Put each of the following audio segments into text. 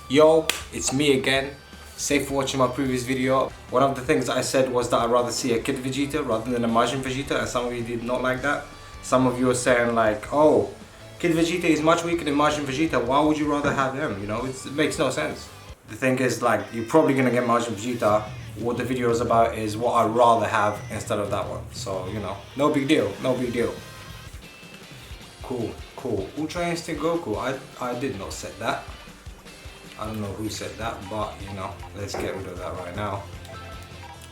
Yo, it's me again. Safe for watching my previous video. One of the things I said was that I'd rather see a Kid Vegeta rather than a Majin Vegeta, and some of you did not like that. Some of you are saying like, oh, Kid Vegeta is much weaker than Majin Vegeta, why would you rather have him? You know, it makes no sense. The thing is, like, you're probably gonna get Majin Vegeta. What the video is about is what I'd rather have instead of that one. So, you know, no big deal, no big deal. Cool, cool. Ultra Instinct Goku, I did not set that. I don't know who said that, but you know, let's get rid of that right now.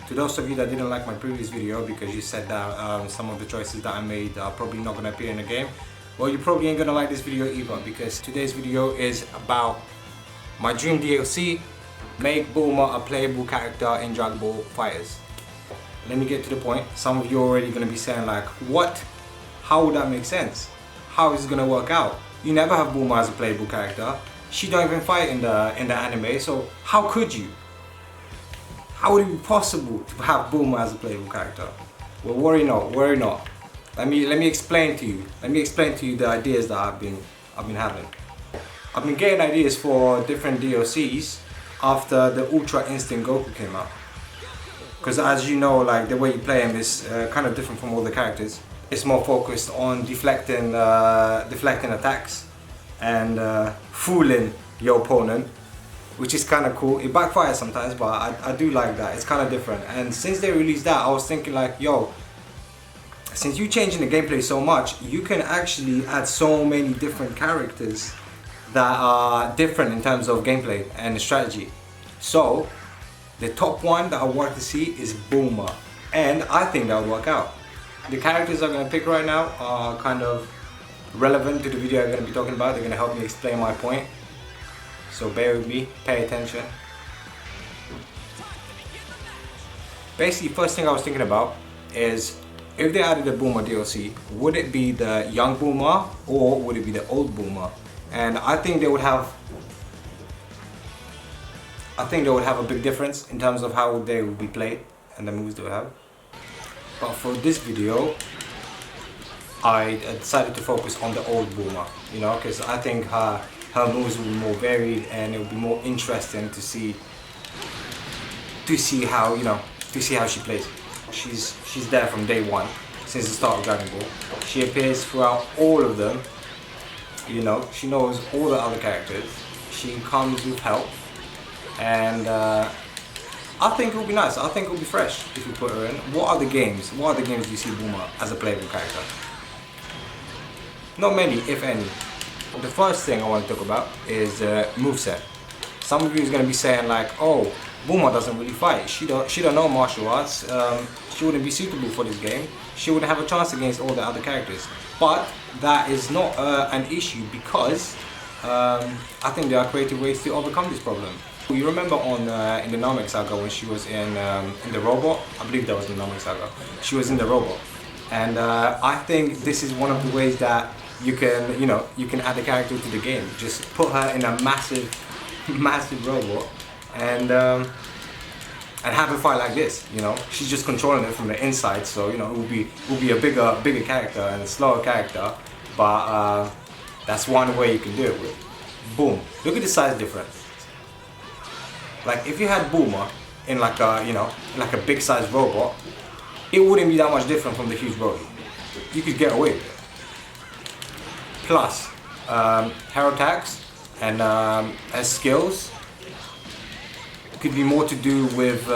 To those of you that didn't like my previous video because you said that some of the choices that I made are probably not going to appear in the game, well, you probably ain't going to like this video either, because today's video is about my dream DLC, make Bulma a playable character in Dragon Ball FighterZ. Let me get to the point. Some of you are already going to be saying like, what? How would that make sense? How is it going to work out? You never have Bulma as a playable character. She don't even fight in the anime, so how could you? How would it be possible to have Bulma as a playable character? Well, worry not, worry not. Let me explain to you. Let me explain to you the ideas that I've been having. I've been getting ideas for different DLCs after the Ultra Instinct Goku came out. Because as you know, like, the way you play him is kind of different from all the characters. It's more focused on deflecting attacks and fooling your opponent, which is kind of cool. It backfires sometimes, but I do like that. It's kind of different. And since they released that, I was thinking like, yo, since you're changing the gameplay so much, you can actually add so many different characters that are different in terms of gameplay and strategy. So the top one that I want to see is Bulma, and I think that will work out. The characters I'm going to pick right now are kind of relevant to the video I'm going to be talking about. They're going to help me explain my point. So bear with me, pay attention. Basically, first thing I was thinking about is, if they added a Bulma DLC, would it be the young Bulma or would it be the old Bulma? And I think they would have a big difference in terms of how they would be played and the moves they would have. But for this video, I decided to focus on the old Bulma, you know, because I think her moves will be more varied and it will be more interesting to see how, you know, to see how she plays. She's there from day one, since the start of Dragon Ball. She appears throughout all of them. You know, she knows all the other characters. She comes with help, and I think it will be nice. I think it will be fresh if you put her in. What other games do you see Bulma as a playable character? Not many, if any. The first thing I want to talk about is moveset. Some of you is going to be saying like, oh, Bulma doesn't really fight. She don't know martial arts. She wouldn't be suitable for this game. She wouldn't have a chance against all the other characters. But that is not an issue, because I think there are creative ways to overcome this problem. You remember in the Namek Saga when she was in the robot? I believe that was in the Namek Saga. She was in the robot, and I think this is one of the ways that you can add a character to the game. Just put her in a massive robot and have her fight like this. You know, she's just controlling it from the inside, so you know it will be a bigger character and a slower character. But that's one way you can do it with. Boom! Look at the size difference. Like, if you had Bulma in like a big size robot, it wouldn't be that much different from the huge body. You could get away with it. Plus, her attacks and her skills could be more to do with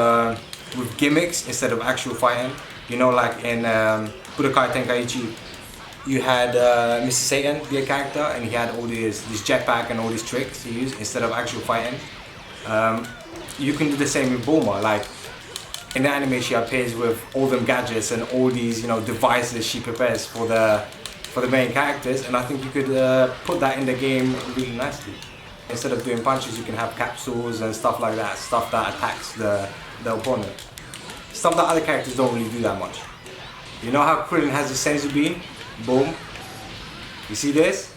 gimmicks instead of actual fighting. You know, like in Budokai Tenkaichi, you had Mr. Satan be a character, and he had all this jetpack and all these tricks to use instead of actual fighting. You can do the same with Bulma. Like, in the anime, she appears with all them gadgets and all these, you know, devices she prepares for the main characters, and I think you could put that in the game really nicely. Instead of doing punches, you can have capsules and stuff like that, stuff that attacks the opponent. Stuff that other characters don't really do that much. You know how Krillin has the Senzu Bean? Boom. You see this?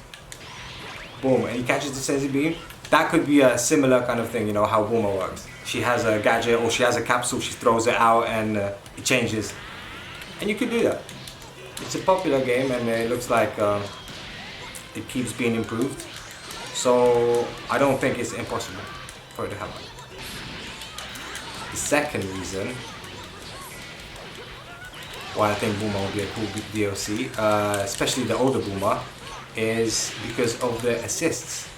Boom, and he catches the Senzu Bean. That could be a similar kind of thing, you know, how Bulma works. She has a gadget or she has a capsule, she throws it out and it changes. And you could do that. It's a popular game, and it looks like it keeps being improved. So I don't think it's impossible for it to happen. The second reason why I think Bulma will be a cool DLC, especially the older Bulma, is because of the assists.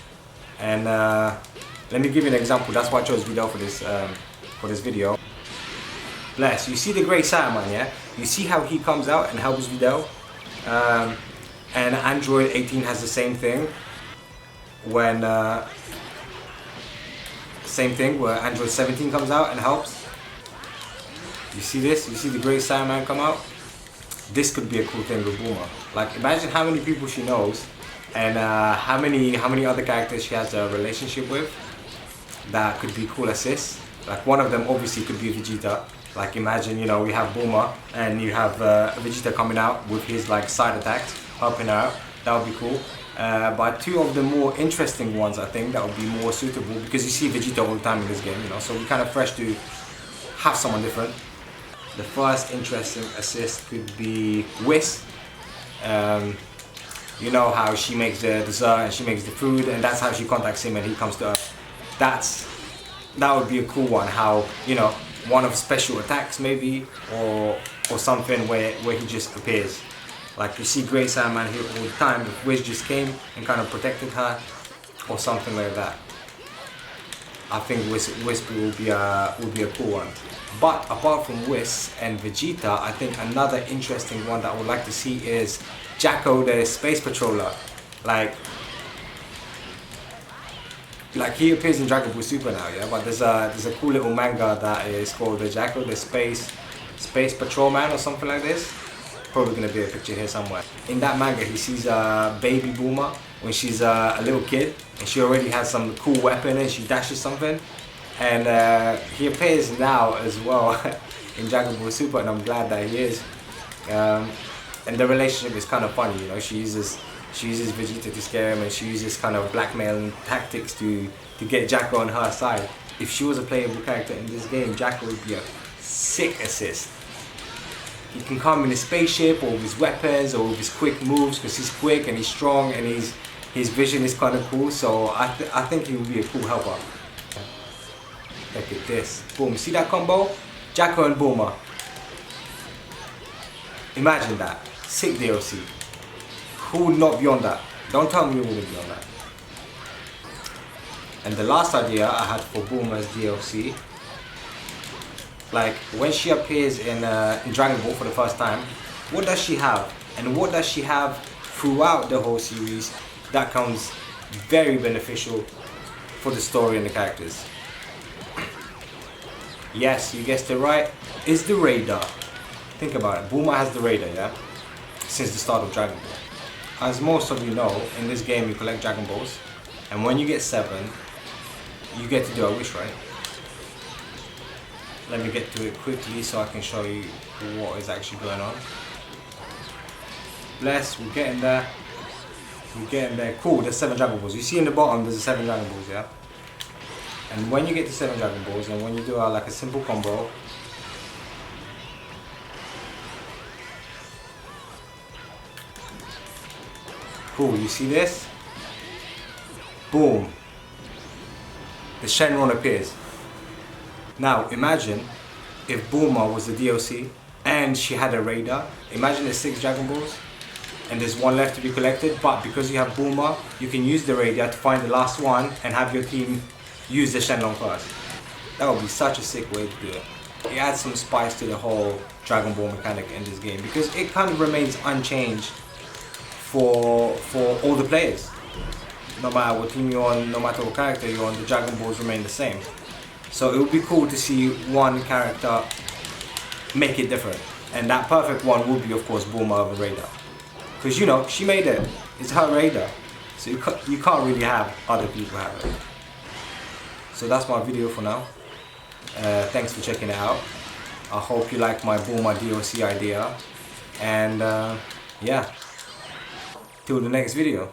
And let me give you an example. That's why I chose Videl for this video. Bless, you see the Great Saiyaman, yeah? You see how he comes out and helps Videl? And Android 18 has the same thing. When same thing where Android 17 comes out and helps. You see this? You see the Great Saiyaman come out? This could be a cool thing with Bulma. Like, imagine how many people she knows and how many other characters she has a relationship with that could be cool assists. Like, one of them obviously could be Vegeta. Like, imagine, you know, we have Bulma and you have Vegeta coming out with his like side attacks, helping her out. That would be cool. But two of the more interesting ones, I think, that would be more suitable, because you see Vegeta all the time in this game, you know, so we're kind of fresh to have someone different. The first interesting assist could be Whis. You know how she makes the dessert and she makes the food, and that's how she contacts him and he comes to her. That would be a cool one. How, you know, one of special attacks maybe, or something where he just appears. Like, you see Great Saiyaman here all the time, if Whis just came and kind of protected her, or something like that. I think Whis will be a cool one. But apart from Whis and Vegeta, I think another interesting one that I would like to see is Jacko the Space Patroller. Like he appears in Dragon Ball Super now, yeah. But there's a cool little manga that is called the Jacko the Space Patrolman or something like this. Probably gonna be a picture here somewhere. In that manga, he sees baby Bulma when she's a little kid, and she already has some cool weapon and she dashes something. And he appears now as well in Dragon Ball Super, and I'm glad that he is. And the relationship is kind of funny, you know. She uses Vegeta to scare him, and she uses kind of blackmail tactics to get Jacko on her side. If she was a playable character in this game, Jacko would be a sick assist. He can come in his spaceship, or with his weapons, or with his quick moves, because he's quick and he's strong and his vision is kind of cool. So I think he would be a cool helper. Look at this. Boom. See that combo? Jacko and Bulma. Imagine that. Sick DLC. Who would not be on that? Don't tell me you wouldn't be on that. And the last idea I had for Bulma's DLC, like when she appears in Dragon Ball for the first time, what does she have? And what does she have throughout the whole series that comes very beneficial for the story and the characters? Yes, you guessed it right. It's the radar. Think about it. Bulma has the radar, yeah? Since the start of Dragon Ball. As most of you know, in this game you collect Dragon Balls, and when you get 7, you get to do a wish, right? Let me get to it quickly so I can show you what is actually going on. Bless, we're getting there. We're getting there. Cool, there's 7 Dragon Balls. You see in the bottom there's 7 Dragon Balls, yeah? And when you get to 7 Dragon Balls, and when you do like a simple combo, cool, you see this? Boom. The Shenron appears. Now imagine if Bulma was the DLC and she had a radar. Imagine there's 6 Dragon Balls and there's 1 left to be collected, but because you have Bulma, you can use the radar to find the last one and have your team use the Shenlong first. That would be such a sick way to do it. It adds some spice to the whole Dragon Ball mechanic in this game, because it kind of remains unchanged for all the players. No matter what team you're on, no matter what character you're on, the Dragon Balls remain the same. So it would be cool to see one character make it different. And that perfect one would be, of course, Bulma of the radar. Because, you know, she made it. It's her radar. So you can't really have other people have it. So that's my video for now. Thanks for checking it out. I hope you like my Bulma DLC idea. And yeah, till the next video.